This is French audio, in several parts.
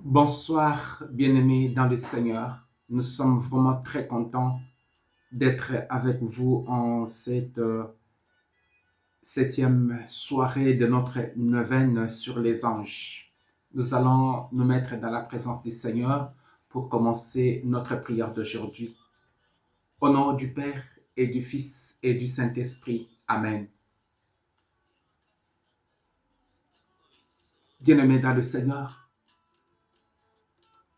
Bonsoir, bien-aimés dans le Seigneur. Nous sommes vraiment très contents d'être avec vous en cette septième soirée de notre neuvaine sur les anges. Nous allons nous mettre dans la présence du Seigneur pour commencer notre prière d'aujourd'hui. Au nom du Père et du Fils et du Saint-Esprit. Amen. Bien-aimés dans le Seigneur,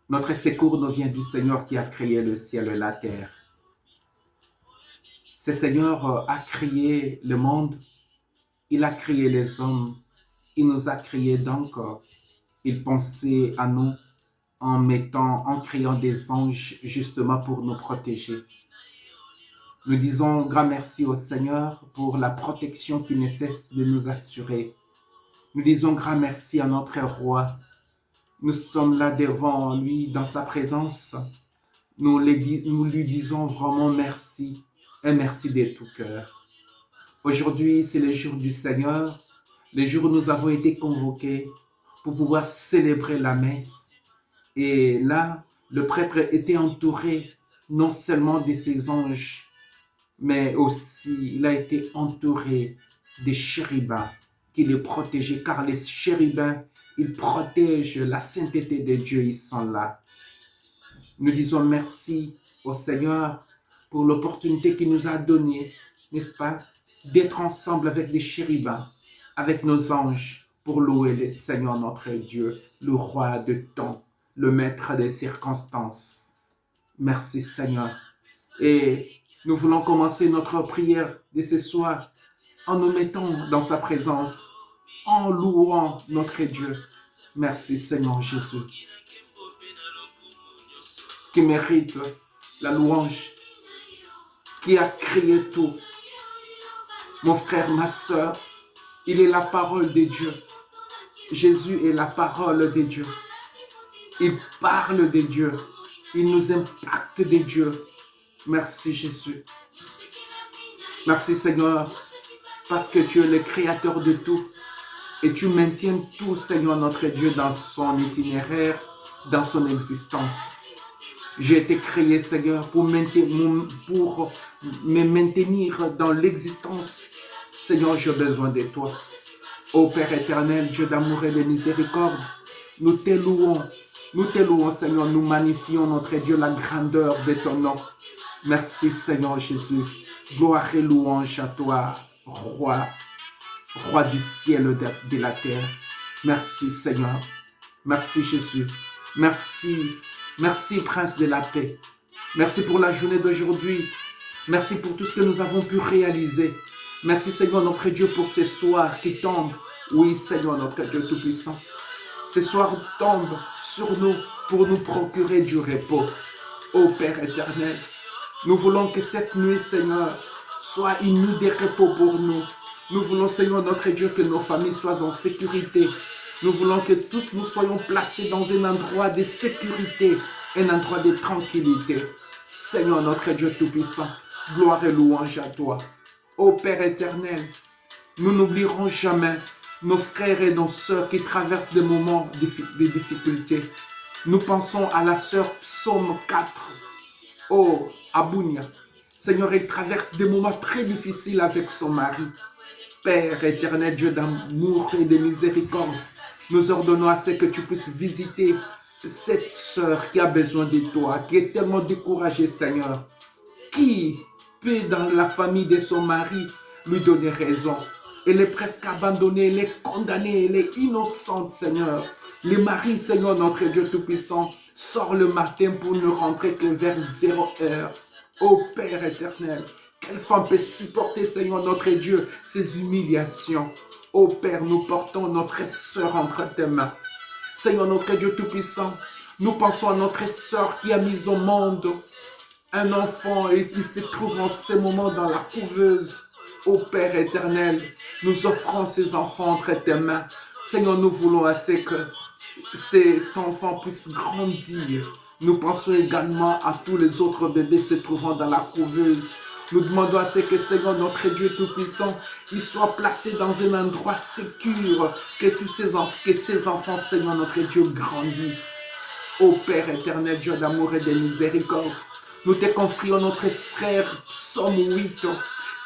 notre secours nous vient du Seigneur qui a créé le ciel et la terre. Ce Seigneur a créé le monde, il a créé les hommes, il nous a créés donc, il pensait à nous en créant des anges justement pour nous protéger. Nous disons grand merci au Seigneur pour la protection qui ne cesse de nous assurer. Nous disons grand merci à notre roi. Nous sommes là devant lui dans sa présence. Nous lui disons vraiment merci, un merci de tout cœur. Aujourd'hui, c'est le jour du Seigneur, le jour où nous avons été convoqués pour pouvoir célébrer la messe. Et là, le prêtre était entouré non seulement de ses anges, mais aussi il a été entouré des chérubins qui le protégeaient, car les chérubins, ils protègent la sainteté de Dieu, ils sont là. Nous disons merci au Seigneur pour l'opportunité qu'il nous a donnée, n'est-ce pas, d'être ensemble avec les chérubins, avec nos anges, pour louer le Seigneur notre Dieu, le roi de temps, le maître des circonstances. Merci Seigneur. Et nous voulons commencer notre prière de ce soir en nous mettant dans sa présence, en louant notre Dieu. Merci Seigneur Jésus, qui mérite la louange, qui a créé tout. Mon frère, ma soeur, il est la parole de Dieu. Jésus est la parole de Dieu. Il parle de Dieu. Il nous impacte de Dieu. Merci Jésus. Merci Seigneur, parce que tu es le créateur de tout. Et tu maintiens tout, Seigneur notre Dieu, dans son itinéraire, dans son existence. J'ai été créé, Seigneur, pour me maintenir dans l'existence. Seigneur, j'ai besoin de toi. Ô Père éternel, Dieu d'amour et de miséricorde, nous te louons, Seigneur, nous magnifions, notre Dieu, la grandeur de ton nom. Merci, Seigneur Jésus. Gloire et louange à toi, roi du ciel et de la terre. Merci, Seigneur. Merci, Jésus. Merci, Prince de la paix. Merci pour la journée d'aujourd'hui. Merci pour tout ce que nous avons pu réaliser. Merci, Seigneur, notre Dieu, pour ces soirs qui tombent. Oui, Seigneur, notre Dieu Tout-Puissant. Ces soirs tombent sur nous pour nous procurer du repos. Ô Père éternel, nous voulons que cette nuit, Seigneur, soit une nuit de repos pour nous. Nous voulons, Seigneur, notre Dieu, que nos familles soient en sécurité. Nous voulons que tous nous soyons placés dans un endroit de sécurité, un endroit de tranquillité. Seigneur, notre Dieu Tout-Puissant, gloire et louange à toi. Ô Père éternel, nous n'oublierons jamais nos frères et nos sœurs qui traversent des moments de difficulté. Nous pensons à la sœur Psaume 4. Oh, Abounia. Seigneur, elle traverse des moments très difficiles avec son mari. Père éternel, Dieu d'amour et de miséricorde, nous ordonnons à ce que tu puisses visiter cette sœur qui a besoin de toi, qui est tellement découragée, Seigneur. Qui peut, dans la famille de son mari, lui donner raison? Elle est presque abandonnée, elle est condamnée, elle est innocente, Seigneur. Le mari, Seigneur, notre Dieu Tout-Puissant, sort le matin pour ne rentrer que vers 0 heure. Ô Père éternel, quelle femme peut supporter, Seigneur, notre Dieu, ces humiliations? Ô Père, nous portons notre sœur entre tes mains. Seigneur, notre Dieu Tout-Puissant, nous pensons à notre sœur qui a mis au monde un enfant et qui se trouve en ce moment dans la couveuse. Ô Père éternel, nous offrons ces enfants entre tes mains. Seigneur, nous voulons à ce que cet enfant puisse grandir. Nous pensons également à tous les autres bébés se trouvant dans la couveuse. Nous demandons à ce que, Seigneur, notre Dieu Tout-Puissant, il soit placé dans un endroit sécur, que ces enfants, Seigneur, notre Dieu, grandissent. Ô Père éternel, Dieu d'amour et de miséricorde, nous te confions notre frère Psaume 8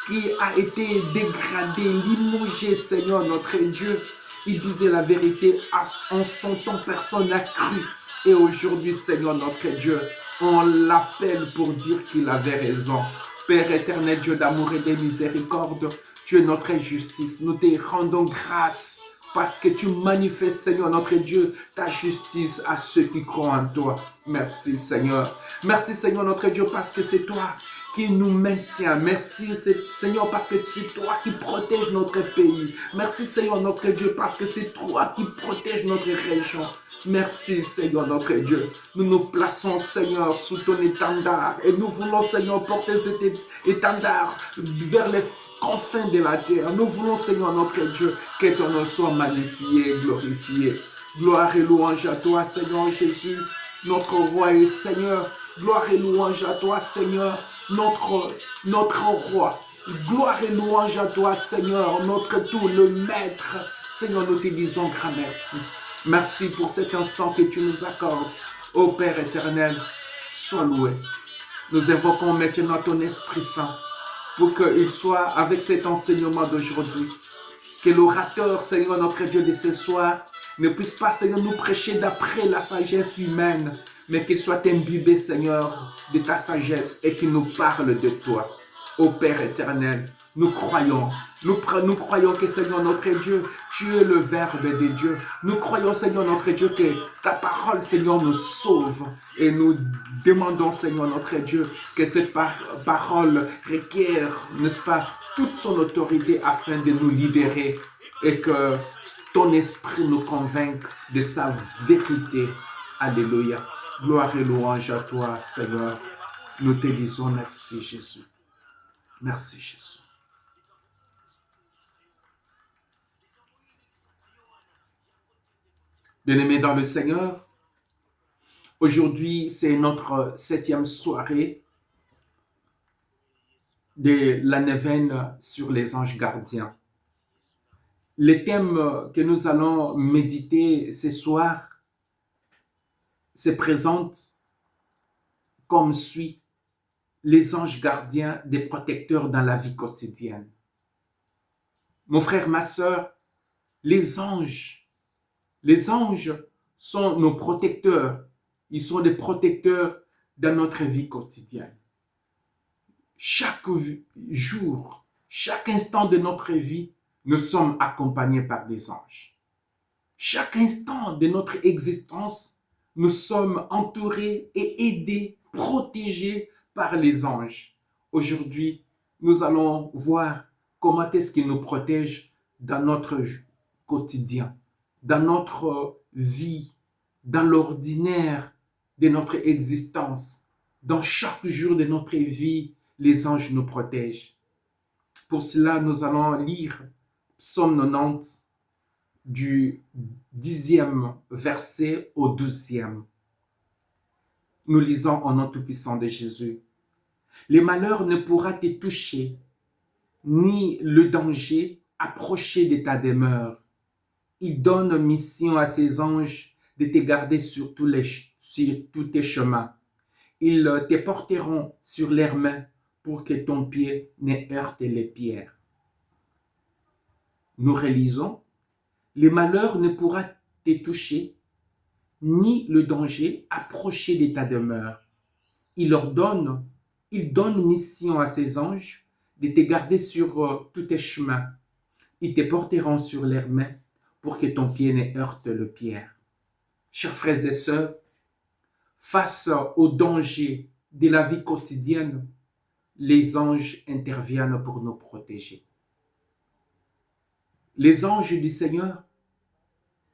qui a été dégradé, limogé, Seigneur notre Dieu. Il disait la vérité, en son temps, personne n'a cru. Et aujourd'hui, Seigneur notre Dieu, on l'appelle pour dire qu'il avait raison. Père éternel, Dieu d'amour et de miséricorde, tu es notre justice. Nous te rendons grâce parce que tu manifestes, Seigneur notre Dieu, ta justice à ceux qui croient en toi. Merci, Seigneur. Merci, Seigneur notre Dieu, parce que c'est toi qui nous maintient. Merci, Seigneur, parce que c'est toi qui protège notre pays. Merci, Seigneur notre Dieu, parce que c'est toi qui protège notre région. Merci, Seigneur notre Dieu. Nous nous plaçons, Seigneur, sous ton étendard. Et nous voulons, Seigneur, porter cet étendard vers les confins de la terre. Nous voulons, Seigneur notre Dieu, que ton nom soit magnifié, glorifié. Gloire et louange à toi, Seigneur Jésus, notre roi et Seigneur. Gloire et louange à toi, Seigneur, notre roi. Gloire et louange à toi, Seigneur, notre tout, le maître. Seigneur, nous te disons grand merci. Merci pour cet instant que tu nous accordes. Ô Père éternel, sois loué. Nous invoquons maintenant ton Esprit Saint pour qu'il soit avec cet enseignement d'aujourd'hui. Que l'orateur, Seigneur notre Dieu, de ce soir ne puisse pas, Seigneur, nous prêcher d'après la sagesse humaine, mais qu'il soit imbibé, Seigneur, de ta sagesse et qu'il nous parle de toi. Ô Père éternel, nous croyons que, Seigneur notre Dieu, tu es le Verbe de Dieu. Nous croyons, Seigneur notre Dieu, que ta parole, Seigneur, nous sauve. Et nous demandons, Seigneur notre Dieu, que cette parole requiert, n'est-ce pas, toute son autorité afin de nous libérer et que ton esprit nous convainque de sa vérité. Alléluia. Gloire et louange à toi, Seigneur. Nous te disons merci, Jésus. Merci, Jésus. Bien-aimés dans le Seigneur, aujourd'hui, c'est notre 7e soirée de la neuvaine sur les anges gardiens. Le thème que nous allons méditer ce soir se présente comme suit: les anges gardiens des protecteurs dans la vie quotidienne. Mon frère, ma sœur, les anges sont nos protecteurs. Ils sont des protecteurs dans notre vie quotidienne. Chaque jour, chaque instant de notre vie, nous sommes accompagnés par des anges. Chaque instant de notre existence, nous sommes entourés et aidés, protégés par les anges. Aujourd'hui, nous allons voir comment est-ce qu'ils nous protègent dans notre quotidien, dans notre vie, dans l'ordinaire de notre existence. Dans chaque jour de notre vie, les anges nous protègent. Pour cela, nous allons lire Psaume 90 du 10e verset au 12e. Nous lisons au nom tout-puissant de Jésus. Les malheurs ne pourra te toucher, ni le danger approcher de ta demeure. Il donne mission à ses anges de te garder sur tous tes chemins. Ils te porteront sur leurs mains pour que ton pied ne heurte les pierres. Nous relisons. Les malheurs ne pourra te toucher, ni le danger approcher de ta demeure. Il donne mission à ses anges de te garder sur tous tes chemins. Ils te porteront sur leurs mains pour que ton pied ne heurte le pierre. Chers frères et sœurs, face aux dangers de la vie quotidienne, les anges interviennent pour nous protéger. Les anges du Seigneur,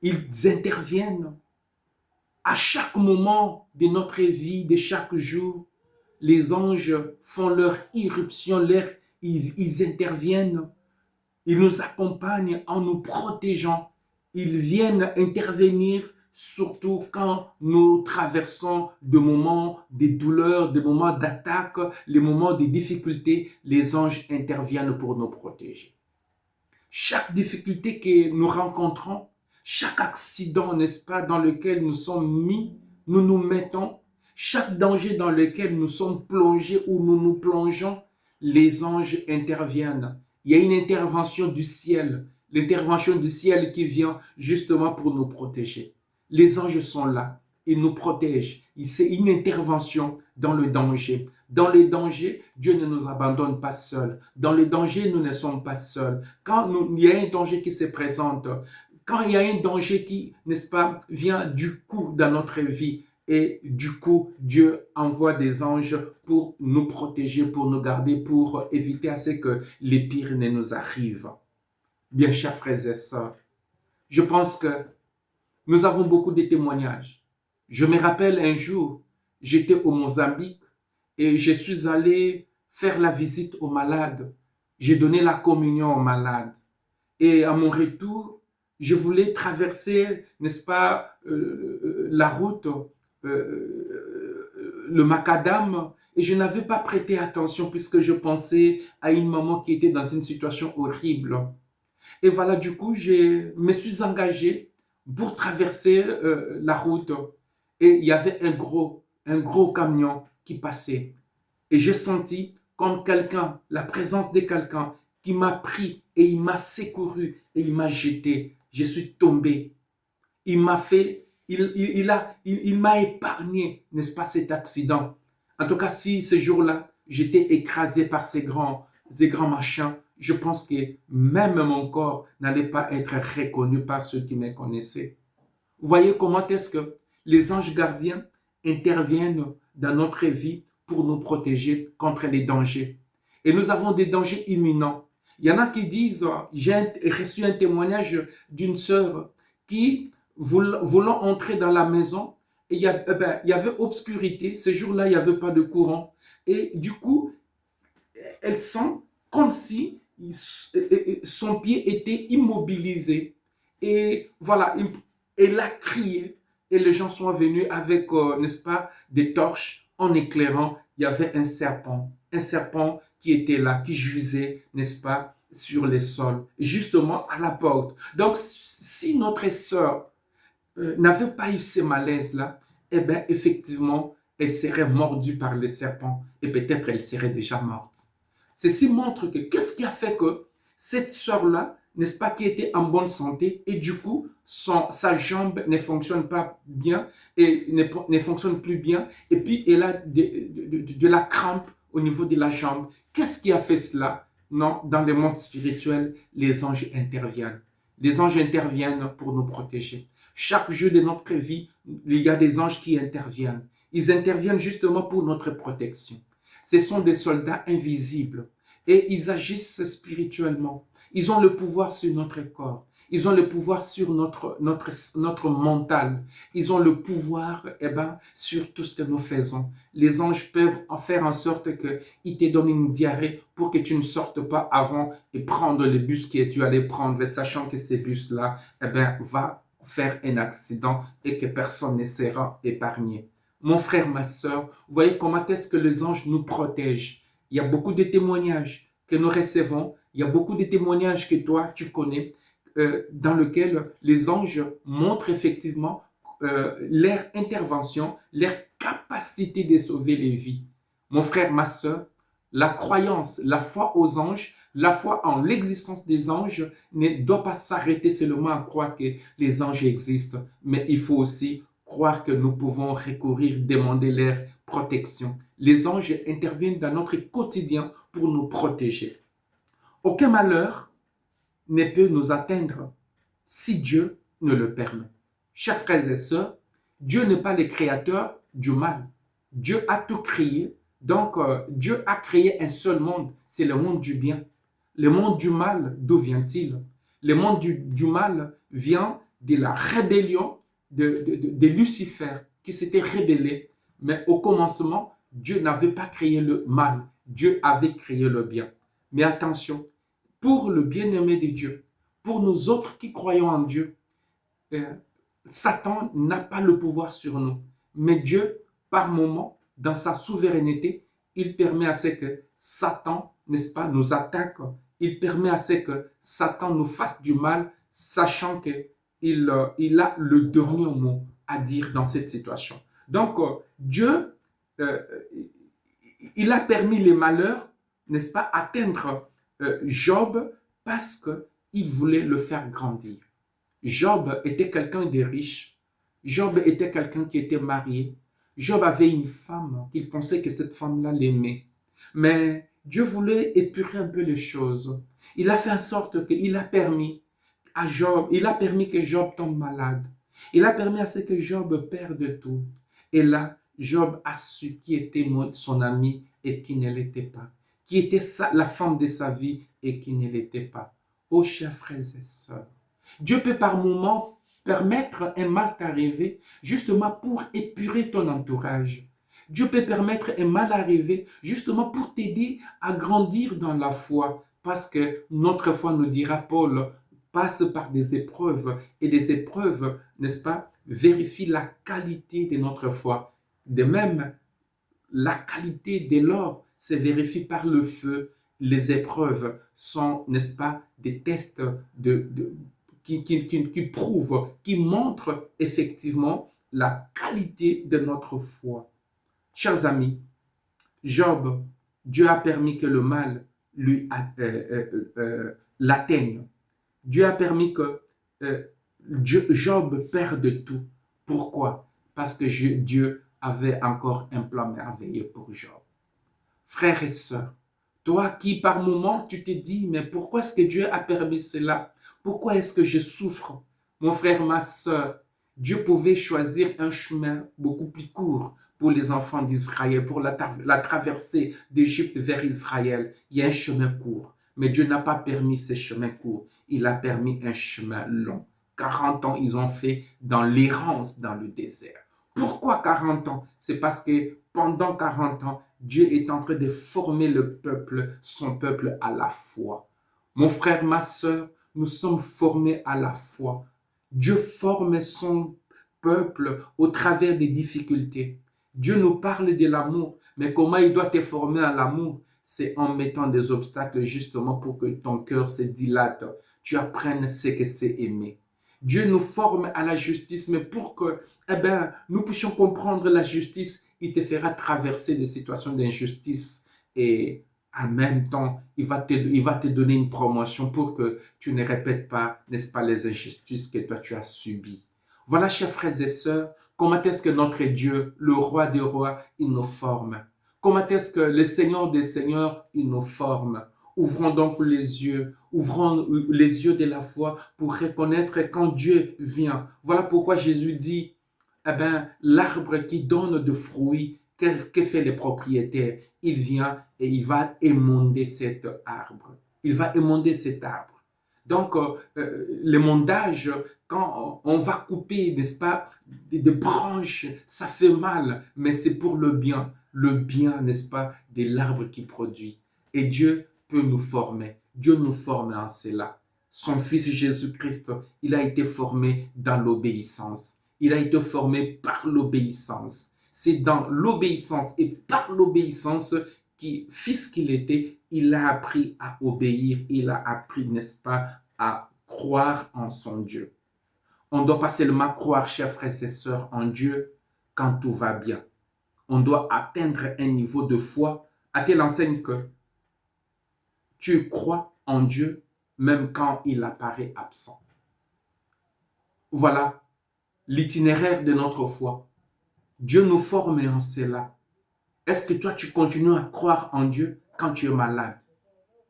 ils interviennent à chaque moment de notre vie, de chaque jour. Les anges font leur irruption, ils interviennent, ils nous accompagnent en nous protégeant. Ils viennent intervenir surtout quand nous traversons des moments de douleur, des moments d'attaque, les moments de difficultés. Les anges interviennent pour nous protéger. Chaque difficulté que nous rencontrons, chaque accident, n'est-ce pas, dans lequel nous sommes mis, nous nous mettons, chaque danger dans lequel nous sommes plongés ou nous nous plongeons, les anges interviennent. Il y a une intervention du ciel, l'intervention du ciel qui vient justement pour nous protéger. Les anges sont là, ils nous protègent. C'est une intervention dans le danger. Dans les dangers, Dieu ne nous abandonne pas seuls. Dans les dangers, nous ne sommes pas seuls. Quand il y a un danger qui se présente, quand il y a un danger qui, n'est-ce pas, vient du coup dans notre vie, et du coup, Dieu envoie des anges pour nous protéger, pour nous garder, pour éviter à ce que les pires ne nous arrivent. Bien, chers frères et sœurs, je pense que nous avons beaucoup de témoignages. Je me rappelle un jour, j'étais au Mozambique et je suis allé faire la visite aux malades. J'ai donné la communion aux malades. Et à mon retour, je voulais traverser, n'est-ce pas, la route, le macadam, et je n'avais pas prêté attention puisque je pensais à une maman qui était dans une situation horrible. Et voilà, du coup, je me suis engagé pour traverser la route. Et il y avait un gros camion qui passait. Et j'ai senti comme quelqu'un, la présence de quelqu'un qui m'a pris et il m'a secouru et il m'a jeté. Je suis tombé. Il m'a fait, il m'a épargné, n'est-ce pas, cet accident. En tout cas, si ce jour-là, j'étais écrasé par ces grands machins, je pense que même mon corps n'allait pas être reconnu par ceux qui me connaissaient. Vous voyez comment est-ce que les anges gardiens interviennent dans notre vie pour nous protéger contre les dangers. Et nous avons des dangers imminents. Il y en a qui disent, j'ai reçu un témoignage d'une sœur qui, voulant entrer dans la maison, et il y avait obscurité. Ce jour-là, il n'y avait pas de courant. Et du coup, elle sent comme si son pied était immobilisé. Et voilà, elle a crié. Et les gens sont venus avec, n'est-ce pas, des torches en éclairant. Il y avait un serpent qui était là, qui gisait, n'est-ce pas, sur les sols, justement à la porte. Donc, si notre sœur n'avait pas eu ces malaises-là, eh bien, effectivement, elle serait mordue par le serpent et peut-être elle serait déjà morte. Ceci montre que qu'est-ce qui a fait que cette sœur-là, n'est-ce pas, qui était en bonne santé et du coup, sa jambe ne fonctionne pas bien et ne fonctionne plus bien et puis elle a de la crampe au niveau de la jambe. Qu'est-ce qui a fait cela? Non, dans le monde spirituel, les anges interviennent. Les anges interviennent pour nous protéger. Chaque jour de notre vie, il y a des anges qui interviennent. Ils interviennent justement pour notre protection. Ce sont des soldats invisibles et ils agissent spirituellement. Ils ont le pouvoir sur notre corps. Ils ont le pouvoir sur notre mental. Ils ont le pouvoir sur tout ce que nous faisons. Les anges peuvent en faire en sorte qu'ils te donnent une diarrhée pour que tu ne sortes pas avant et prendre le bus que tu allais prendre, sachant que ces bus-là va faire un accident et que personne ne sera épargné. Mon frère, ma soeur, vous voyez comment est-ce que les anges nous protègent. Il y a beaucoup de témoignages que nous recevons. Il y a beaucoup de témoignages que toi, tu connais, dans lesquels les anges montrent effectivement leur intervention, leur capacité de sauver les vies. Mon frère, ma soeur, la croyance, la foi aux anges, la foi en l'existence des anges ne doit pas s'arrêter seulement à croire que les anges existent, mais il faut aussi croire que nous pouvons recourir, demander leur protection. Les anges interviennent dans notre quotidien pour nous protéger. Aucun malheur ne peut nous atteindre si Dieu ne le permet. Chers frères et sœurs, Dieu n'est pas le créateur du mal. Dieu a tout créé. Donc, Dieu a créé un seul monde, c'est le monde du bien. Le monde du mal, d'où vient-il? Le monde du mal vient de la rébellion de Lucifer qui s'était rébellé. Mais au commencement, Dieu n'avait pas créé le mal. Dieu avait créé le bien. Mais attention, pour le bien-aimé de Dieu, pour nous autres qui croyons en Dieu, Satan n'a pas le pouvoir sur nous. Mais Dieu, par moment, dans sa souveraineté, il permet à ce que Satan, n'est-ce pas, nous attaque. Il permet à ce que Satan nous fasse du mal, sachant qu'il a le dernier mot à dire dans cette situation. Donc, Dieu, euh, il a permis les malheurs, n'est-ce pas, atteindre Job parce qu'il voulait le faire grandir. Job était quelqu'un de riche. Job était quelqu'un qui était marié. Job avait une femme qu'il pensait que cette femme-là l'aimait. Mais Dieu voulait épurer un peu les choses. Il a fait en sorte qu'il a permis à Job, il a permis que Job tombe malade. Il a permis à ce que Job perde tout. Et là, Job a su qui était son ami et qui ne l'était pas. Qui était la femme de sa vie et qui ne l'était pas. Oh, chers frères et sœurs, Dieu peut par moments permettre un mal t'arriver justement pour épurer ton entourage. Dieu peut permettre un mal arriver justement pour t'aider à grandir dans la foi. Parce que notre foi, nous dira Paul, passe par des épreuves. Et des épreuves, n'est-ce pas, vérifient la qualité de notre foi. De même, la qualité de l'or se vérifie par le feu. Les épreuves sont, n'est-ce pas, des tests qui prouvent, qui montrent effectivement la qualité de notre foi. Chers amis, Job, Dieu a permis que le mal lui l'atteigne. Dieu a permis que Job perde tout. Pourquoi? Parce que Dieu avait encore un plan merveilleux pour Job. Frères et sœurs, toi qui par moment tu te dis, mais pourquoi est-ce que Dieu a permis cela? Pourquoi est-ce que je souffre? Mon frère, ma sœur, Dieu pouvait choisir un chemin beaucoup plus court pour les enfants d'Israël, pour la traversée d'Égypte vers Israël. Il y a un chemin court, mais Dieu n'a pas permis ce chemin court. Il a permis un chemin long. 40 ans, ils ont fait dans l'errance dans le désert. Pourquoi 40 ans? C'est parce que pendant 40 ans, Dieu est en train de former le peuple, son peuple à la foi. Mon frère, ma sœur, nous sommes formés à la foi. Dieu forme son peuple au travers des difficultés. Dieu nous parle de l'amour, mais comment il doit te former à l'amour? C'est en mettant des obstacles justement pour que ton cœur se dilate. Tu apprennes ce que c'est aimer. Dieu nous forme à la justice, mais pour que nous puissions comprendre la justice, il te fera traverser des situations d'injustice et en même temps, il va te donner une promotion pour que tu ne répètes pas, n'est-ce pas, les injustices que toi tu as subies. Voilà, chers frères et sœurs, comment est-ce que notre Dieu, le roi des rois, il nous forme. Comment est-ce que le Seigneur des seigneurs, il nous forme. Ouvrons donc ouvrons les yeux de la foi pour reconnaître quand Dieu vient. Voilà pourquoi Jésus dit, l'arbre qui donne de fruits, que fait le propriétaire? Il vient et il va émonder cet arbre. Il va émonder cet arbre. Donc, l'émondage, quand on va couper, n'est-ce pas, des branches, ça fait mal, mais c'est pour le bien, n'est-ce pas, de l'arbre qui produit. Et Dieu peut nous former. Dieu nous forme en cela. Son Fils Jésus-Christ, il a été formé dans l'obéissance. Il a été formé par l'obéissance. C'est dans l'obéissance et par l'obéissance fils qu'il était, il a appris à obéir, il a appris, n'est-ce pas, à croire en son Dieu. On ne doit pas seulement croire, chers frères et sœurs, en Dieu quand tout va bien. On doit atteindre un niveau de foi à telle enseigne que tu crois en Dieu même quand il apparaît absent. Voilà l'itinéraire de notre foi. Dieu nous forme en cela. Est-ce que toi, tu continues à croire en Dieu quand tu es malade?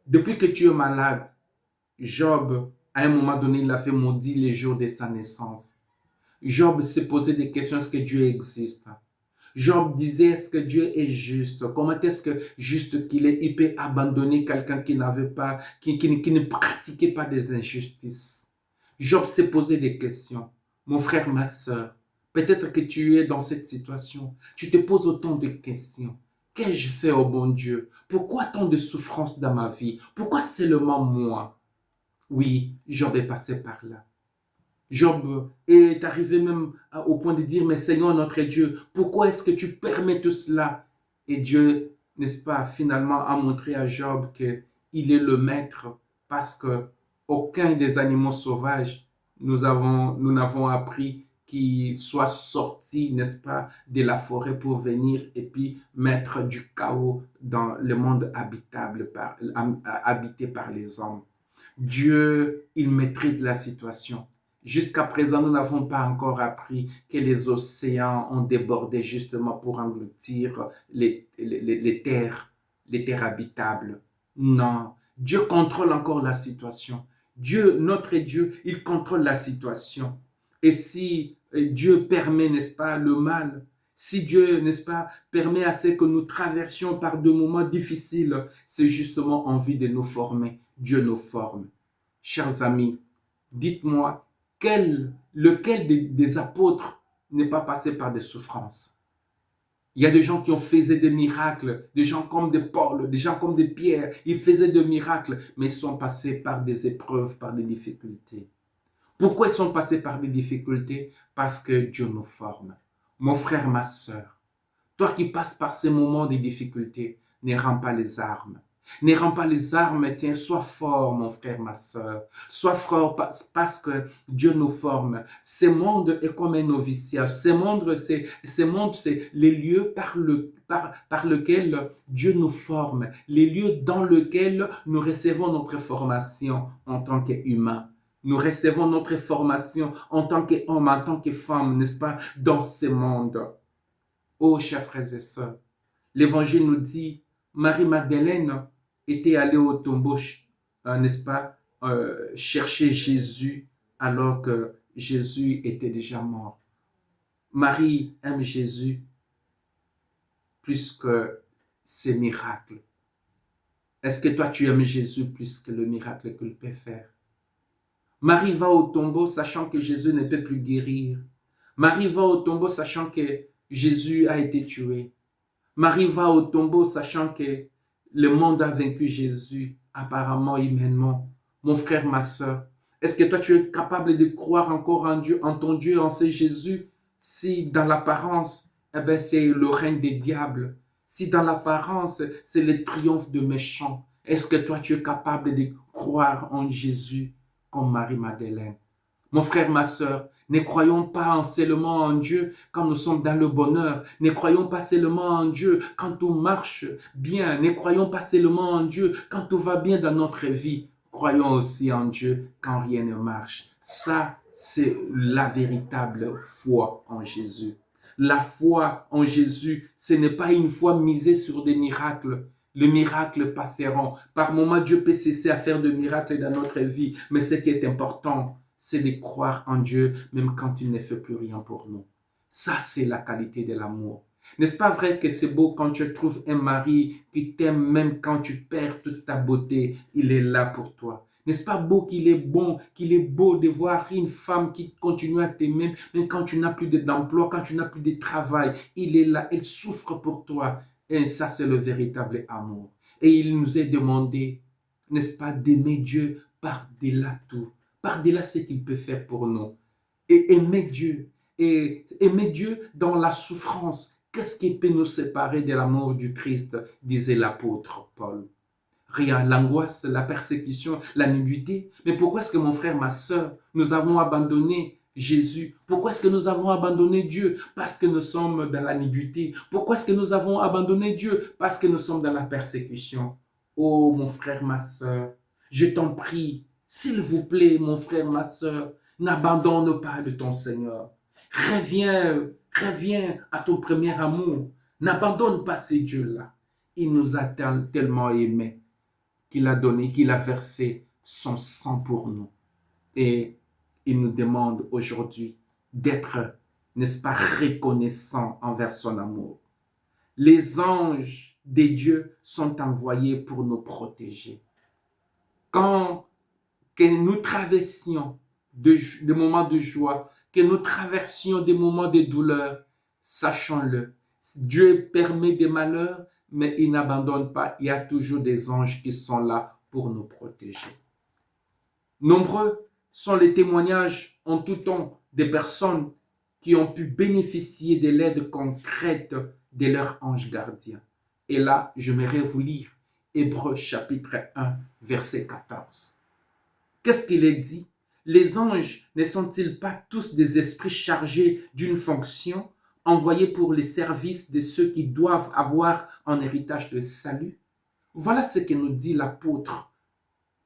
Depuis que tu es malade, Job, à un moment donné, il avait maudit les jours de sa naissance. Job s'est posé des questions, est-ce que Dieu existe? Job disait, est-ce que Dieu est juste? Comment est-ce que juste qu'il est, il peut abandonner quelqu'un qui n'avait pas, qui ne pratiquait pas des injustices? Job s'est posé des questions. Mon frère, ma sœur, peut-être que tu es dans cette situation. Tu te poses autant de questions. Qu'ai-je fait au bon Dieu? Pourquoi tant de souffrances dans ma vie? Pourquoi seulement moi? Oui, Job est passé par là. Job est arrivé même au point de dire, mais Seigneur notre Dieu, pourquoi est-ce que tu permets tout cela? Et Dieu, n'est-ce pas, finalement a montré à Job qu'il est le maître parce que aucun des animaux sauvages, nous n'avons appris qui soit sorti, n'est-ce pas, de la forêt pour venir et puis mettre du chaos dans le monde habité par les hommes. Dieu, il maîtrise la situation. Jusqu'à présent, nous n'avons pas encore appris que les océans ont débordé justement pour engloutir les terres habitables. Non, Dieu contrôle encore la situation. Dieu, notre Dieu, il contrôle la situation. Et si Dieu permet, n'est-ce pas, le mal, si Dieu, n'est-ce pas, permet à ce que nous traversions par des moments difficiles, c'est justement envie de nous former. Dieu nous forme. Chers amis, dites-moi, lequel des apôtres n'est pas passé par des souffrances? Il y a des gens qui ont fait des miracles, des gens comme des Paul, des gens comme des Pierre, ils faisaient des miracles, mais ils sont passés par des épreuves, par des difficultés. Pourquoi ils sont passés par des difficultés? Parce que Dieu nous forme. Mon frère, ma soeur, toi qui passes par ces moments de difficulté, ne rends pas les armes. Ne rends pas les armes, tiens, sois fort, mon frère, ma soeur. Sois fort parce que Dieu nous forme. Ce monde est comme un noviciat. Ce monde, c'est les lieux par lesquels Dieu nous forme. Les lieux dans lesquels nous recevons notre formation en tant qu'humains. Nous recevons notre formation en tant qu'homme, en tant que femme, n'est-ce pas, dans ce monde. Oh, chers frères et sœurs, l'Évangile nous dit, Marie-Magdalène était allée au tombeau, n'est-ce pas, chercher Jésus alors que Jésus était déjà mort. Marie aime Jésus plus que ses miracles. Est-ce que toi tu aimes Jésus plus que le miracle qu'il peut faire? Marie va au tombeau sachant que Jésus ne peut plus guérir. Marie va au tombeau sachant que Jésus a été tué. Marie va au tombeau sachant que le monde a vaincu Jésus, apparemment, humainement. Mon frère, ma soeur, est-ce que toi tu es capable de croire encore en Dieu, en ton Dieu, en ce Jésus, si dans l'apparence, c'est le règne des diables, si dans l'apparence, c'est le triomphe de méchants, est-ce que toi tu es capable de croire en Jésus comme Marie-Madeleine? Mon frère, ma soeur, ne croyons pas seulement en Dieu quand nous sommes dans le bonheur. Ne croyons pas seulement en Dieu quand tout marche bien. Ne croyons pas seulement en Dieu quand tout va bien dans notre vie. Croyons aussi en Dieu quand rien ne marche. Ça, c'est la véritable foi en Jésus. La foi en Jésus, ce n'est pas une foi misée sur des miracles. Les miracles passeront. Par moments, Dieu peut cesser à faire des miracles dans notre vie. Mais ce qui est important, c'est de croire en Dieu même quand il ne fait plus rien pour nous. Ça, c'est la qualité de l'amour. N'est-ce pas vrai que c'est beau quand tu trouves un mari qui t'aime même quand tu perds toute ta beauté, il est là pour toi. N'est-ce pas beau qu'il est bon, qu'il est beau de voir une femme qui continue à t'aimer même quand tu n'as plus d'emploi, quand tu n'as plus de travail, il est là, elle souffre pour toi. Et ça, c'est le véritable amour. Et il nous est demandé, n'est-ce pas, d'aimer Dieu par-delà tout. Par-delà ce qu'il peut faire pour nous. Et aimer Dieu. Et aimer Dieu dans la souffrance. Qu'est-ce qui peut nous séparer de l'amour du Christ, disait l'apôtre Paul? Rien, l'angoisse, la persécution, la nudité. Mais pourquoi est-ce que mon frère, ma soeur, nous avons abandonné Jésus? Pourquoi est-ce que nous avons abandonné Dieu? Parce que nous sommes dans la nudité. Pourquoi est-ce que nous avons abandonné Dieu? Parce que nous sommes dans la persécution. Oh, mon frère, ma soeur, je t'en prie, s'il vous plaît, mon frère, ma soeur, n'abandonne pas de ton Seigneur. Reviens à ton premier amour. N'abandonne pas ces dieux-là. Il nous a tellement aimés qu'il a donné, qu'il a versé son sang pour nous. Et il nous demande aujourd'hui d'être, n'est-ce pas, reconnaissant envers son amour. Les anges des dieux sont envoyés pour nous protéger. Quand que nous traversions des moments de joie, que nous traversions des moments de douleur, sachons-le, Dieu permet des malheurs, mais il n'abandonne pas. Il y a toujours des anges qui sont là pour nous protéger. Nombreux sont les témoignages en tout temps des personnes qui ont pu bénéficier de l'aide concrète de leur ange gardien. Et là, j'aimerais vous lire Hébreux chapitre 1, verset 14. Qu'est-ce qu'il est dit? Les anges ne sont-ils pas tous des esprits chargés d'une fonction, envoyés pour les services de ceux qui doivent avoir en héritage le salut? Voilà ce que nous dit l'apôtre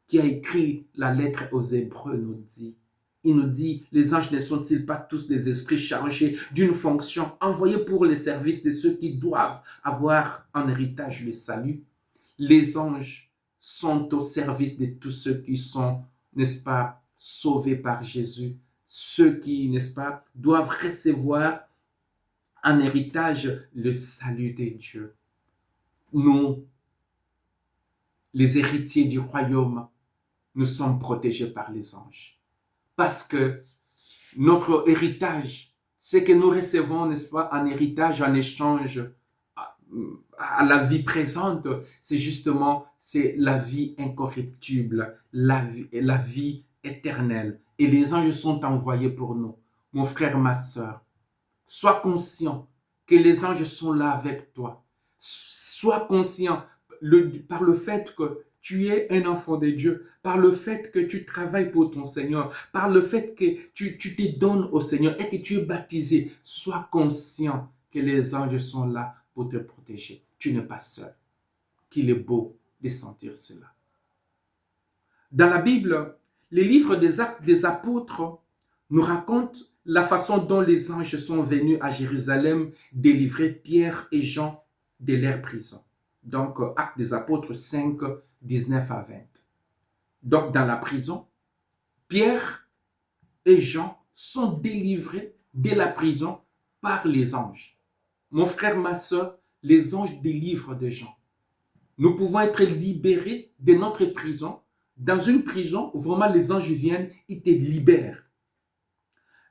qui a écrit la lettre aux Hébreux, nous dit. Il nous dit, les anges ne sont-ils pas tous des esprits chargés d'une fonction, envoyés pour les services de ceux qui doivent avoir en héritage le salut? Les anges sont au service de tous ceux qui sont, n'est-ce pas, sauvés par Jésus, ceux qui, n'est-ce pas, doivent recevoir en héritage le salut de Dieu. Nous, les héritiers du royaume, nous sommes protégés par les anges. Parce que notre héritage, c'est que nous recevons, n'est-ce pas, un héritage en échange à la vie présente, c'est justement, c'est la vie incorruptible, la vie éternelle. Et les anges sont envoyés pour nous. Mon frère, ma soeur, sois conscient que les anges sont là avec toi. Sois conscient par le fait que tu es un enfant de Dieu, par le fait que tu travailles pour ton Seigneur, par le fait que tu te donnes au Seigneur et que tu es baptisé. Sois conscient que les anges sont là pour te protéger. Tu n'es pas seul. Qu'il est beau de sentir cela. Dans la Bible, les livres des Actes des Apôtres nous racontent la façon dont les anges sont venus à Jérusalem délivrer Pierre et Jean de leur prison. Donc, Actes des Apôtres 5, 19 à 20. Donc, dans la prison, Pierre et Jean sont délivrés de la prison par les anges. Mon frère, ma soeur, les anges délivrent des gens. Nous pouvons être libérés de notre prison. Dans une prison où vraiment les anges viennent, ils te libèrent.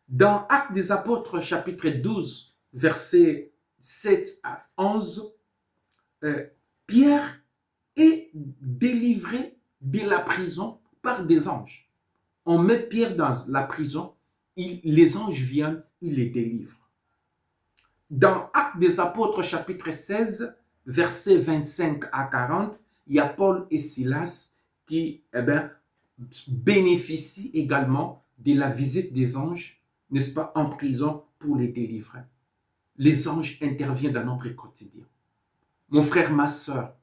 Dans Actes des Apôtres, chapitre 12, versets 7 à 11, Pierre est délivré de la prison par des anges. On met Pierre dans la prison, les anges viennent, ils les délivrent. Dans Actes des Apôtres, chapitre 16, versets 25 à 40, il y a Paul et Silas qui bénéficient également de la visite des anges, n'est-ce pas, en prison pour les délivrer. Les anges interviennent dans notre quotidien. Mon frère, ma soeur,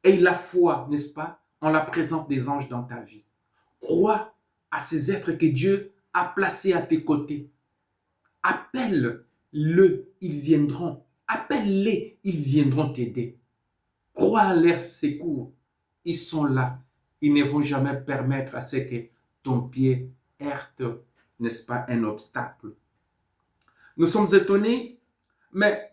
aie la foi, n'est-ce pas, en la présence des anges dans ta vie. Crois à ces êtres que Dieu a placés à tes côtés. Appelle-le, ils viendront. Appelle-les, ils viendront t'aider. Crois à leur secours. Ils sont là. Ils ne vont jamais permettre à ce que ton pied heurte, n'est-ce pas, un obstacle. Nous sommes étonnés, mais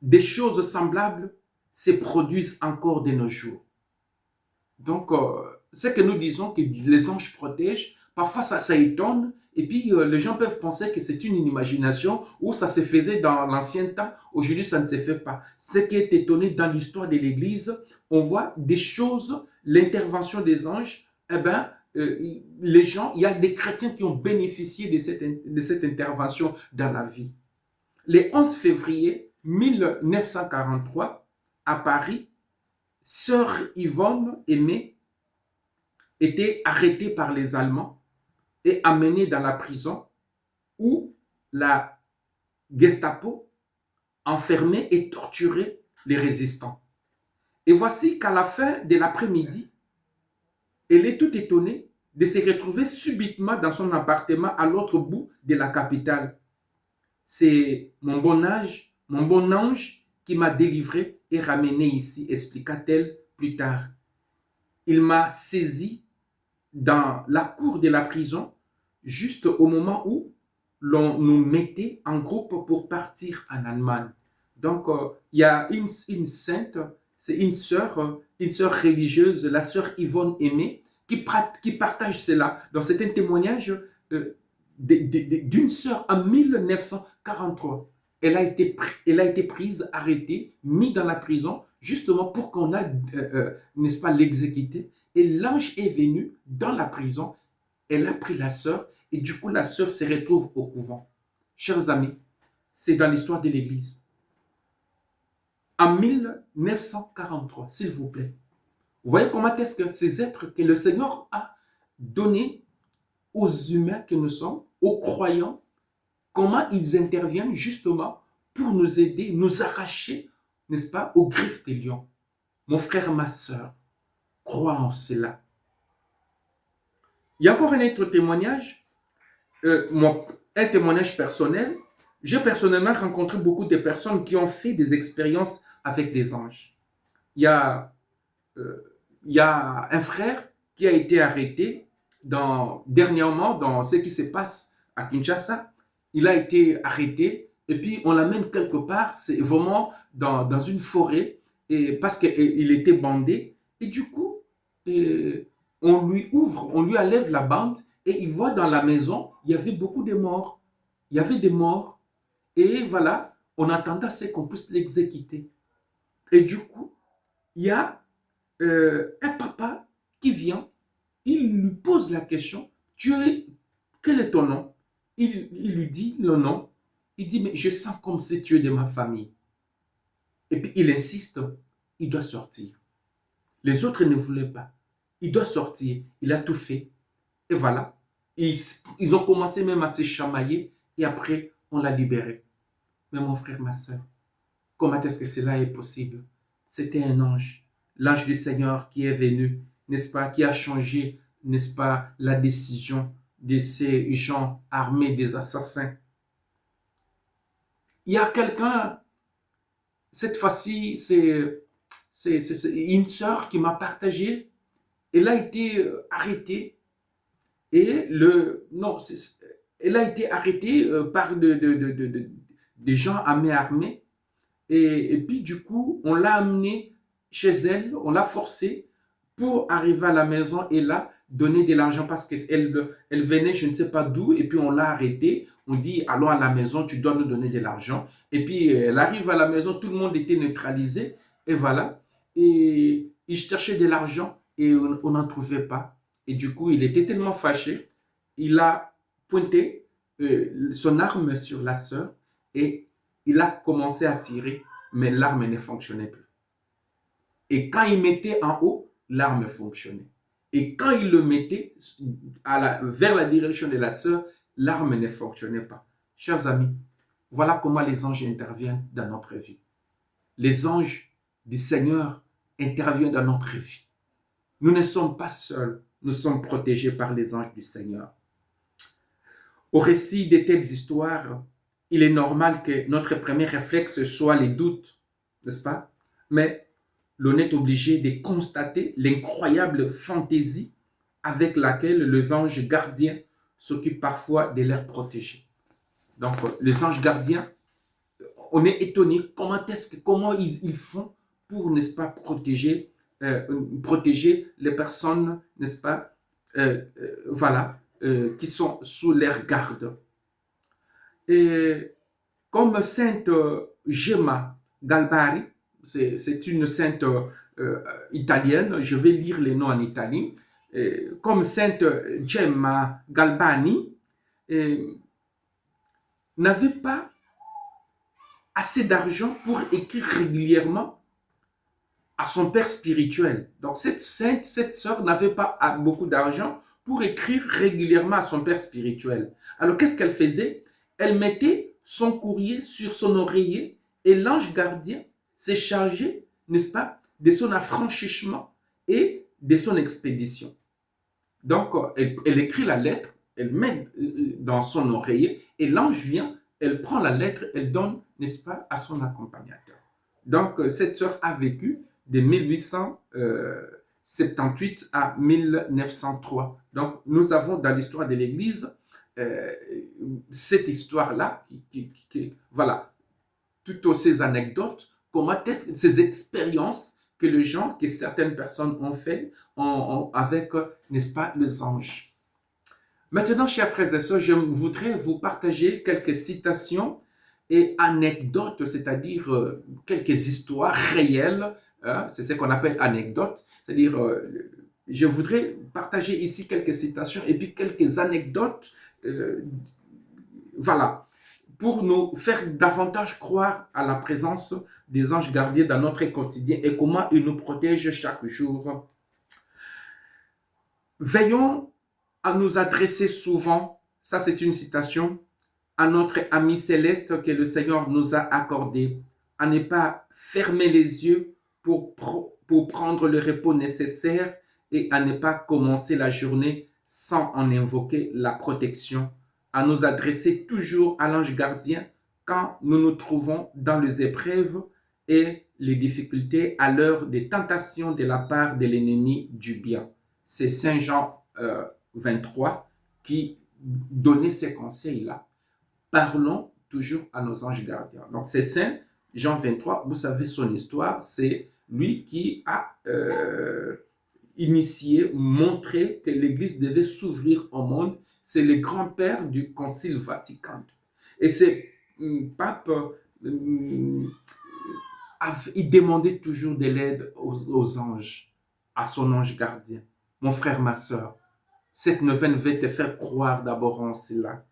des choses semblables se produisent encore de nos jours. Donc, ce que nous disons que les anges protègent, parfois ça étonne, et puis les gens peuvent penser que c'est une imagination ou ça se faisait dans l'ancien temps, aujourd'hui ça ne se fait pas. Ce qui est étonné dans l'histoire de l'Église, on voit des choses, l'intervention des anges, les gens, il y a des chrétiens qui ont bénéficié de cette intervention dans la vie. Le 11 février 1943, à Paris, Sœur Yvonne Aimée était arrêtée par les Allemands et amenée dans la prison où la Gestapo enfermait et torturait les résistants. Et voici qu'à la fin de l'après-midi, elle est toute étonnée de se retrouver subitement dans son appartement à l'autre bout de la capitale. C'est mon bon ange qui m'a délivré et ramené ici, expliqua-t-elle plus tard. Il m'a saisi dans la cour de la prison, juste au moment où l'on nous mettait en groupe pour partir en Allemagne. Donc, il y a une sainte, c'est une sœur religieuse, la sœur Yvonne Aimée, qui partage cela. Donc, c'est un témoignage d'une sœur en 1943. Elle a été prise, arrêtée, mise dans la prison, justement pour qu'on a, n'est-ce pas, l'exécuter. Et l'ange est venu dans la prison, elle a pris la sœur, et du coup, la sœur se retrouve au couvent. Chers amis, c'est dans l'histoire de l'Église. En 1943, s'il vous plaît, Vous voyez comment est-ce que ces êtres que le Seigneur a donnés aux humains que nous sommes, aux croyants, comment ils interviennent justement pour nous aider, nous arracher, n'est-ce pas, aux griffes des lions. Mon frère, ma soeur, crois en cela. Il y a encore un autre témoignage, un témoignage personnel. J'ai personnellement rencontré beaucoup de personnes qui ont fait des expériences avec des anges. Il y a, il y a un frère qui a été arrêté dernièrement dans ce qui se passe à Kinshasa. Il a été arrêté et puis on l'amène quelque part, c'est vraiment dans une forêt et parce qu'il était bandé. Et du coup, on lui ouvre, on lui enlève la bande et il voit dans la maison, il y avait beaucoup de morts. Il y avait des morts. Et voilà, on attendait à ce qu'on puisse l'exécuter. Et du coup, il y a un papa qui vient, il lui pose la question, quel est ton nom? Il lui dit le nom. Il dit, mais je sens comme si tu es de ma famille. Et puis il insiste, il doit sortir. Les autres ne voulaient pas. Il doit sortir. Il a tout fait. Et voilà. Ils ont commencé même à se chamailler et après, on l'a libéré. Mais mon frère, ma soeur, comment est-ce que cela est possible? C'était un ange, l'ange du Seigneur qui est venu, n'est-ce pas, qui a changé, n'est-ce pas, la décision de ces gens armés des assassins. Il y a quelqu'un, cette fois-ci, c'est une sœur qui m'a partagé. Elle a été arrêtée et elle a été arrêtée par des gens armés. Et puis du coup, on l'a amenée chez elle, on l'a forcée pour arriver à la maison et là, donner de l'argent parce qu'elle venait je ne sais pas d'où et puis on l'a arrêtée. On dit, allons à la maison, tu dois nous donner de l'argent. Et puis elle arrive à la maison, tout le monde était neutralisé et voilà. Et il cherchait de l'argent et on n'en trouvait pas. Et du coup, il était tellement fâché, il a pointé son arme sur la sœur et il a commencé à tirer, mais l'arme ne fonctionnait plus. Et quand il mettait en haut, l'arme fonctionnait. Et quand il le mettait vers la direction de la sœur, l'arme ne fonctionnait pas. Chers amis, voilà comment les anges interviennent dans notre vie. Les anges du Seigneur interviennent dans notre vie. Nous ne sommes pas seuls, nous sommes protégés par les anges du Seigneur. Au récit de telles histoires, il est normal que notre premier réflexe soit les doutes, n'est-ce pas? Mais l'on est obligé de constater l'incroyable fantaisie avec laquelle les anges gardiens s'occupent parfois de les protéger. Donc, les anges gardiens, on est étonné comment ils font pour, n'est-ce pas, protéger les personnes, n'est-ce pas, qui sont sous leur garde. Et comme sainte Gemma Galbani, c'est une sainte italienne, je vais lire les noms en italien, comme sainte Gemma Galbani, n'avait pas assez d'argent pour écrire régulièrement à son père spirituel. Donc cette sœur n'avait pas beaucoup d'argent pour écrire régulièrement à son père spirituel. Alors qu'est-ce qu'elle faisait? Elle mettait son courrier sur son oreiller et l'ange gardien s'est chargé, n'est-ce pas, de son affranchissement et de son expédition. Donc, elle écrit la lettre, elle met dans son oreiller et l'ange vient, elle prend la lettre, elle donne, n'est-ce pas, à son accompagnateur. Donc, cette sœur a vécu de 1878 à 1903. Donc, nous avons dans l'histoire de l'Église cette histoire-là, voilà, toutes ces anecdotes, ces expériences que certaines personnes ont fait avec, n'est-ce pas, les anges. Maintenant, chers frères et sœurs, je voudrais vous partager quelques citations et anecdotes, c'est-à-dire quelques histoires réelles, hein, c'est ce qu'on appelle anecdotes, c'est-à-dire je voudrais partager ici quelques citations et puis quelques anecdotes, voilà, pour nous faire davantage croire à la présence des anges gardiens dans notre quotidien et comment ils nous protègent chaque jour. Veillons à nous adresser souvent, ça c'est une citation, à notre ami céleste que le Seigneur nous a accordé, à ne pas fermer les yeux pour prendre le repos nécessaire et à ne pas commencer la journée sans en invoquer la protection, à nous adresser toujours à l'ange gardien quand nous nous trouvons dans les épreuves et les difficultés à l'heure des tentations de la part de l'ennemi du bien. C'est Saint Jean 23 qui donnait ces conseils-là. Parlons toujours à nos anges gardiens. Donc c'est Saint Jean 23, vous savez son histoire, c'est lui qui a initié, montré que l'Église devait s'ouvrir au monde. C'est le grand-père du Concile Vatican. Et c'est pape, il demandait toujours de l'aide aux anges, à son ange gardien. Mon frère, ma soeur, cette neuvaine va te faire croire d'abord en cela.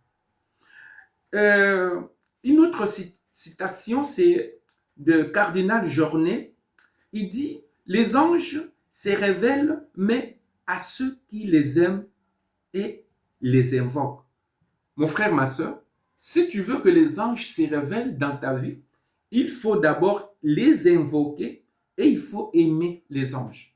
Une autre citation, c'est de Cardinal Journet. Il dit, les anges se révèlent, mais à ceux qui les aiment et les invoquent. Mon frère, ma soeur, si tu veux que les anges se révèlent dans ta vie, il faut d'abord les invoquer et il faut aimer les anges.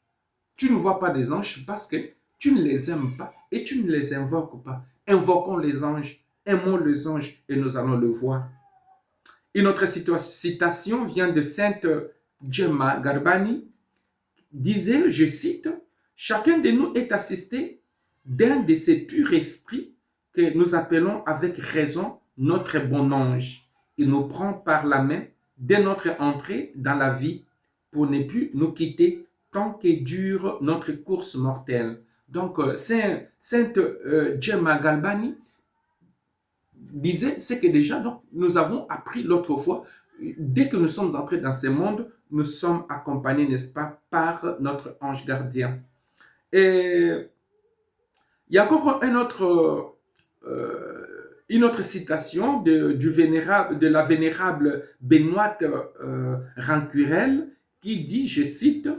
Tu ne vois pas des anges parce que tu ne les aimes pas et tu ne les invoques pas. Invoquons les anges, aimons les anges et nous allons le voir. Une autre citation vient de Sainte Gemma Garbani, disait, je cite, « Chacun de nous est assisté d'un de ces purs esprits que nous appelons avec raison notre bon ange. Il nous prend par la main dès notre entrée dans la vie pour ne plus nous quitter tant que dure notre course mortelle. » Donc, Sainte Gemma Galbani disait, c'est que déjà, donc, nous avons appris l'autre fois, dès que nous sommes entrés dans ce monde, nous sommes accompagnés, n'est-ce pas, par notre ange gardien. Et il y a encore une autre citation de la vénérable Benoîte Rancurel qui dit, je cite,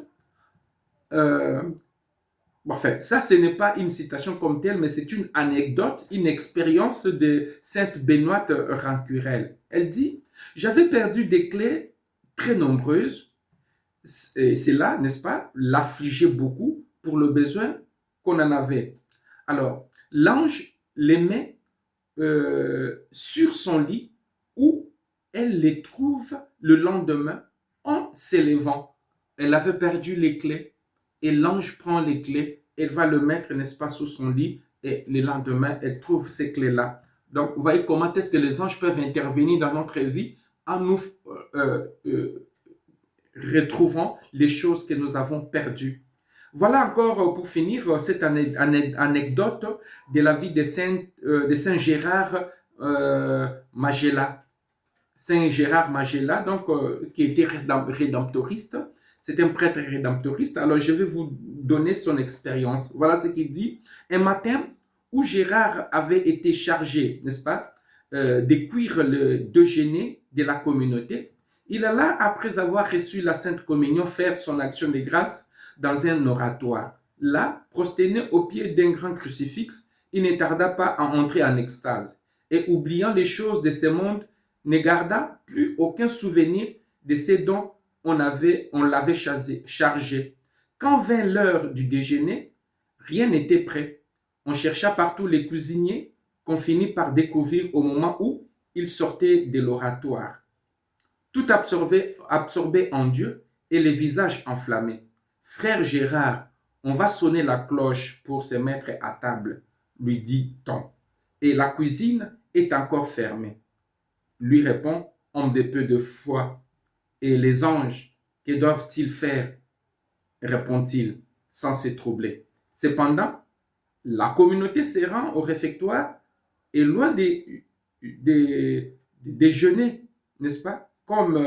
enfin, ça, ce n'est pas une citation comme telle, mais c'est une anecdote, une expérience de Sainte Benoîte Rancurel. Elle dit, j'avais perdu des clés très nombreuses, et cela, n'est-ce pas, l'affligeait beaucoup pour le besoin qu'on en avait. Alors, l'ange les met sur son lit où elle les trouve le lendemain en s'élevant. Elle avait perdu les clés et l'ange prend les clés, elle va le mettre, n'est-ce pas, sous son lit et le lendemain, elle trouve ces clés-là. Donc, vous voyez comment est-ce que les anges peuvent intervenir dans notre vie en nous retrouvant les choses que nous avons perdues. Voilà encore pour finir cette anecdote de la vie de Saint Gérard Magella. Saint Gérard Magella, donc, qui était rédemptoriste, c'est un prêtre rédemptoriste. Alors je vais vous donner son expérience. Voilà ce qu'il dit. Un matin où Gérard avait été chargé, n'est-ce pas, de cuire le déjeuner de la communauté, il alla, après avoir reçu la Sainte Communion, faire son action de grâce dans un oratoire. Là, prosterné au pied d'un grand crucifix, il ne tarda pas à entrer en extase. Et oubliant les choses de ce monde, ne garda plus aucun souvenir de ce dont on l'avait chargé. Quand vint l'heure du déjeuner, rien n'était prêt. On chercha partout les cuisiniers qu'on finit par découvrir au moment où ils sortaient de l'oratoire. Tout absorbé en Dieu et les visages enflammés. Frère Gérard, on va sonner la cloche pour se mettre à table, lui dit-on. Et la cuisine est encore fermée. Lui répond, homme de peu de foi. Et les anges, que doivent-ils faire? Répond-il, sans se troubler. Cependant, la communauté se rend au réfectoire et loin des déjeuner, n'est-ce pas? Comme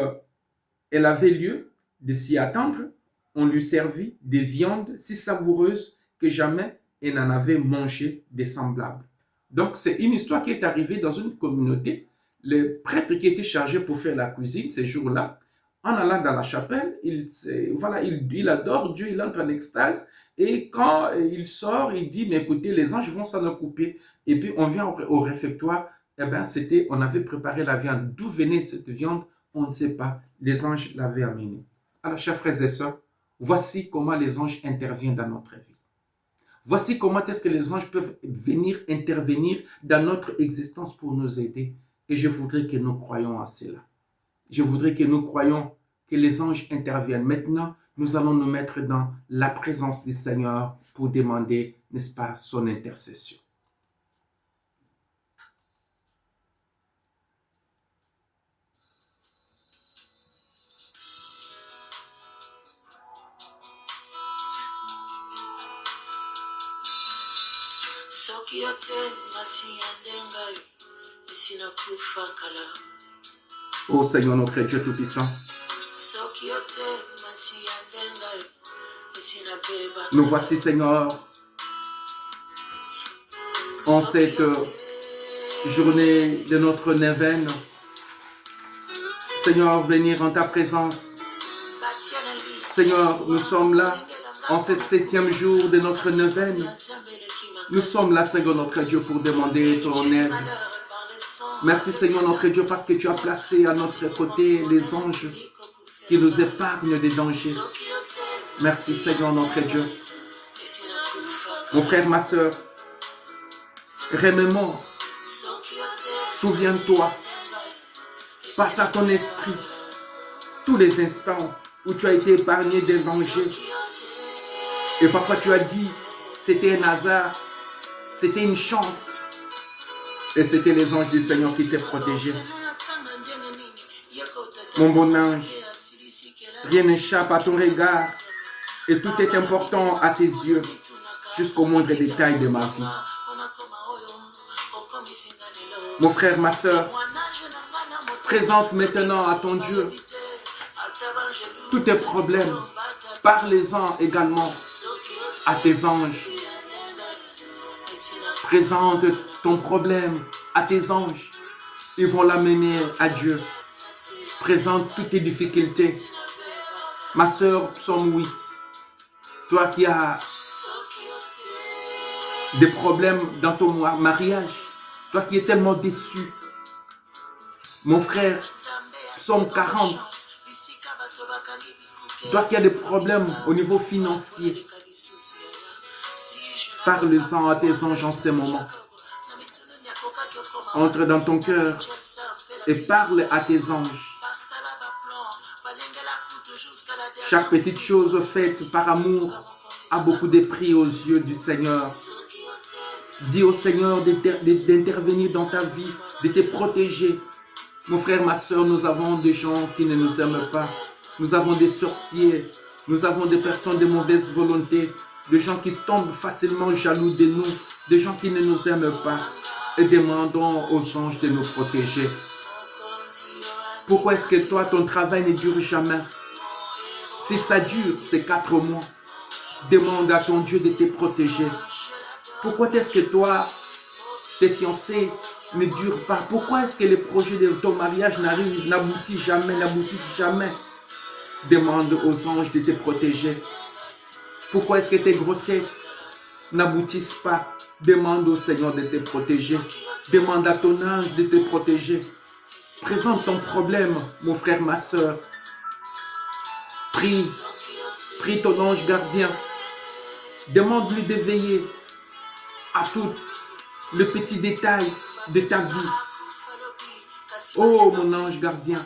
elle avait lieu de s'y attendre, on lui servit des viandes si savoureuses que jamais elle n'en avait mangé de semblables. Donc, c'est une histoire qui est arrivée dans une communauté. Le prêtre qui était chargé pour faire la cuisine ces jours-là, en allant dans la chapelle, il adore Dieu, il entre en extase, Et quand il sort, il dit, mais écoutez, les anges vont s'en occuper. Et puis, on vient au réfectoire. Eh bien, on avait préparé la viande. D'où venait cette viande? On ne sait pas. Les anges l'avaient amenée. Alors, chers frères et sœurs, voici comment les anges interviennent dans notre vie. Voici comment est-ce que les anges peuvent venir intervenir dans notre existence pour nous aider. Et je voudrais que nous croyions à cela. Je voudrais que nous croyions que les anges interviennent. Maintenant, nous allons nous mettre dans la présence du Seigneur pour demander, n'est-ce pas, son intercession. Ô Seigneur notre Dieu Tout-Puissant, nous voici, Seigneur, en cette journée de notre neuvaine. Seigneur, venir en ta présence. Seigneur, nous sommes là en ce 7e jour de notre neuvaine. Nous sommes là, Seigneur notre Dieu, pour demander ton aide. Merci, Seigneur notre Dieu, parce que tu as placé à notre côté les anges qui nous épargnent des dangers. Merci, Seigneur notre Dieu. Mon frère, ma soeur, remémore, souviens-toi, passe à ton esprit tous les instants où tu as été épargné des dangers. Et parfois tu as dit, c'était un hasard, c'était une chance. Et c'était les anges du Seigneur qui t'ont protégé. Mon bon ange, rien n'échappe à ton regard et tout est important à tes yeux jusqu'au moindre détail de ma vie. Mon frère, ma soeur, présente maintenant à ton Dieu tous tes problèmes. Parlez-en également à tes anges. Présente ton problème à tes anges. Ils vont l'amener à Dieu. Présente toutes tes difficultés. Ma soeur, psaume 8. Toi qui as des problèmes dans ton mariage. Toi qui es tellement déçu. Mon frère, psaume 40. Toi qui as des problèmes au niveau financier. Parle-en à tes anges en ces moments. Entre dans ton cœur et parle à tes anges. Chaque petite chose faite par amour a beaucoup de prix aux yeux du Seigneur. Dis au Seigneur d'intervenir dans ta vie, de te protéger. Mon frère, ma soeur, nous avons des gens qui ne nous aiment pas. Nous avons des sorciers. Nous avons des personnes de mauvaise volonté. Des gens qui tombent facilement jaloux de nous. Des gens qui ne nous aiment pas. Et demandons aux anges de nous protéger. Pourquoi est-ce que toi, ton travail ne dure jamais? Si ça dure, c'est 4 mois. Demande à ton Dieu de te protéger. Pourquoi est-ce que toi, tes fiancés ne durent pas? Pourquoi est-ce que les projets de ton mariage n'aboutissent jamais? Demande aux anges de te protéger. Pourquoi est-ce que tes grossesses n'aboutissent pas? Demande au Seigneur de te protéger. Demande à ton ange de te protéger. Présente ton problème, mon frère, ma soeur. Prie ton ange gardien. Demande-lui de veiller à tous les petits détails de ta vie. Oh, mon ange gardien,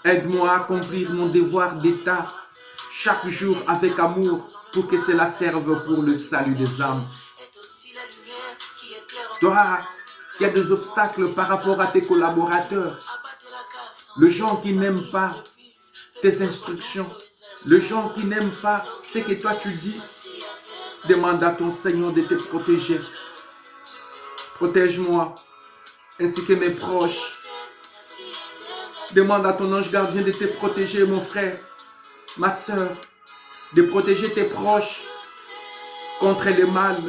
aide-moi à accomplir mon devoir d'État chaque jour avec amour pour que cela serve pour le salut des âmes. Toi, qui as des obstacles par rapport à tes collaborateurs, les gens qui n'aiment pas tes instructions, les gens qui n'aiment pas ce que toi tu dis, demande à ton Seigneur de te protéger. Protège-moi, ainsi que mes proches. Demande à ton ange gardien de te protéger, mon frère, ma soeur, de protéger tes proches contre le mal,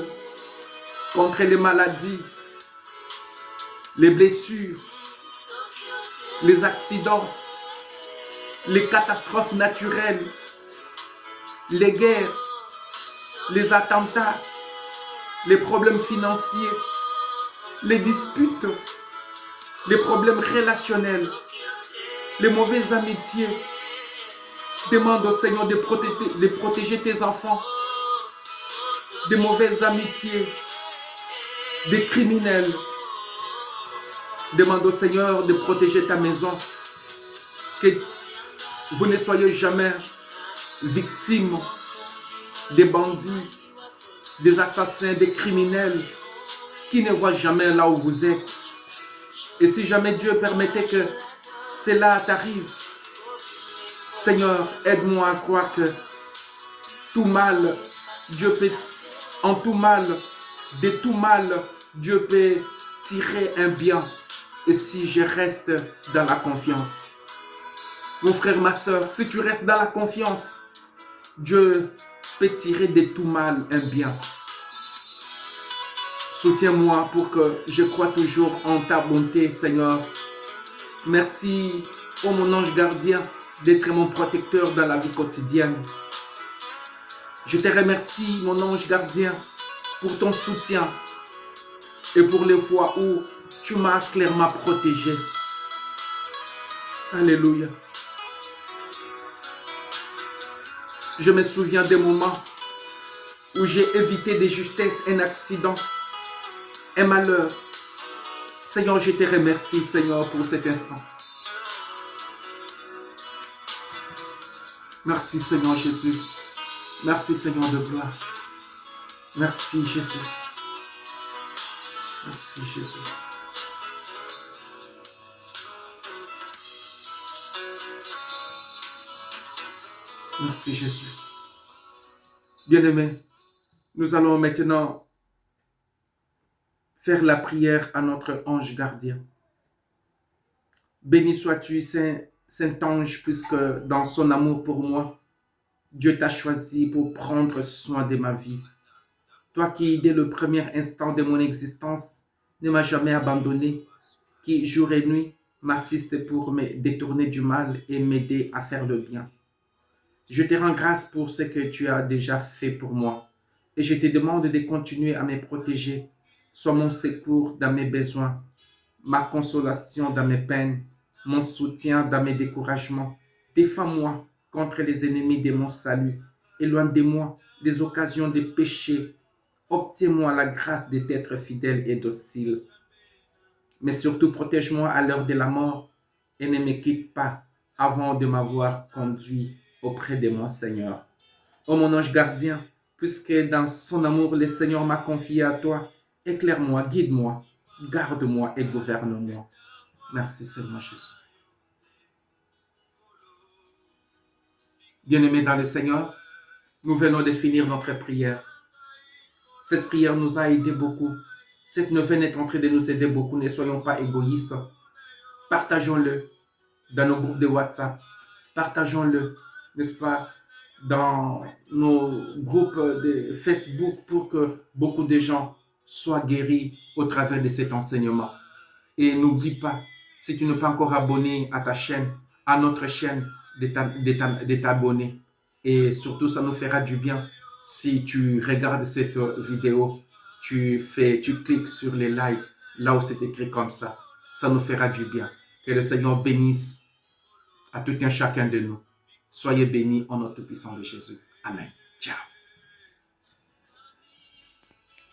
contre les maladies, les blessures, les accidents, les catastrophes naturelles, les guerres. les attentats, les problèmes financiers, les disputes, les problèmes relationnels, les mauvaises amitiés. Demande au Seigneur de protéger tes enfants des mauvaises amitiés, des criminels. Demande au Seigneur de protéger ta maison, que vous ne soyez jamais victime des bandits, des assassins, des criminels qui ne voient jamais là où vous êtes. Et si jamais Dieu permettait que cela t'arrive, Seigneur, aide-moi à croire que tout mal, Dieu peut, en tout mal, de tout mal, Dieu peut tirer un bien. Et si je reste dans la confiance, mon frère, ma soeur, si tu restes dans la confiance, Dieu peut tirer de tout mal un bien. Soutiens-moi pour que je croie toujours en ta bonté, Seigneur. Merci, ô mon ange gardien, d'être mon protecteur dans la vie quotidienne. Je te remercie, mon ange gardien, pour ton soutien et pour les fois où tu m'as clairement protégé. Alléluia. Je me souviens des moments où j'ai évité de justesse un accident, un malheur. Seigneur, je te remercie, Seigneur, pour cet instant. Merci, Seigneur Jésus. Merci, Seigneur de gloire. Merci, Jésus. Merci, Jésus. Merci, Jésus. Bien-aimés, nous allons maintenant faire la prière à notre ange gardien. Béni sois-tu, Saint-Ange, puisque dans son amour pour moi, Dieu t'a choisi pour prendre soin de ma vie. Toi qui, dès le premier instant de mon existence, ne m'as jamais abandonné, qui jour et nuit m'assiste pour me détourner du mal et m'aider à faire le bien. Je te rends grâce pour ce que tu as déjà fait pour moi et je te demande de continuer à me protéger. Sois mon secours dans mes besoins, ma consolation dans mes peines, mon soutien dans mes découragements. Défends-moi contre les ennemis de mon salut. Éloigne de moi des occasions de péché. Obtiens-moi la grâce d'être fidèle et docile. Mais surtout, protège-moi à l'heure de la mort et ne me quitte pas avant de m'avoir conduit auprès de mon Seigneur. Ô mon ange gardien, puisque dans son amour, le Seigneur m'a confié à toi, éclaire-moi, guide-moi, garde-moi et gouverne-moi. Merci Seigneur Jésus. Bien-aimés dans le Seigneur, nous venons de finir notre prière. Cette prière nous a aidé beaucoup. Cette neuvaine est en train de nous aider beaucoup. Ne soyons pas égoïstes. Partageons-le dans nos groupes de WhatsApp. Partageons-le, n'est-ce pas, dans nos groupes de Facebook pour que beaucoup de gens soient guéris au travers de cet enseignement. Et n'oublie pas, si tu n'es pas encore abonné à ta chaîne, à notre chaîne, de t'abonner. Et surtout, ça nous fera du bien. Si tu regardes cette vidéo, tu cliques sur les likes, là où c'est écrit comme ça. Ça nous fera du bien. Que le Seigneur bénisse à tout un chacun de nous. Soyez bénis en nom tout puissant de Jésus. Amen. Ciao.